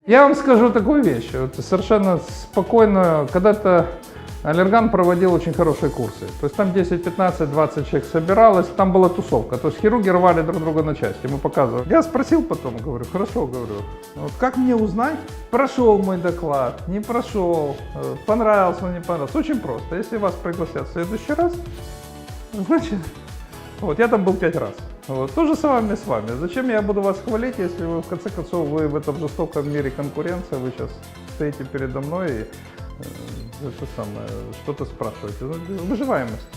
Я вам скажу такую вещь, вот совершенно спокойно, когда-то Аллерган проводил очень хорошие курсы, то есть там 10, 15, 20 человек собиралось, там была тусовка, то есть хирурги рвали друг друга на части, мы показывали. Я спросил потом, говорю, хорошо, говорю, вот как мне узнать, прошел мой доклад, не прошел, понравился, не понравился, очень просто, если вас пригласят в следующий раз, значит, вот я там был 5 раз. Вот. То же самое с вами. Зачем я буду вас хвалить, если вы, в конце концов, вы в этом жестоком мире конкуренции, вы сейчас стоите передо мной и что-то спрашиваете. Выживаемость.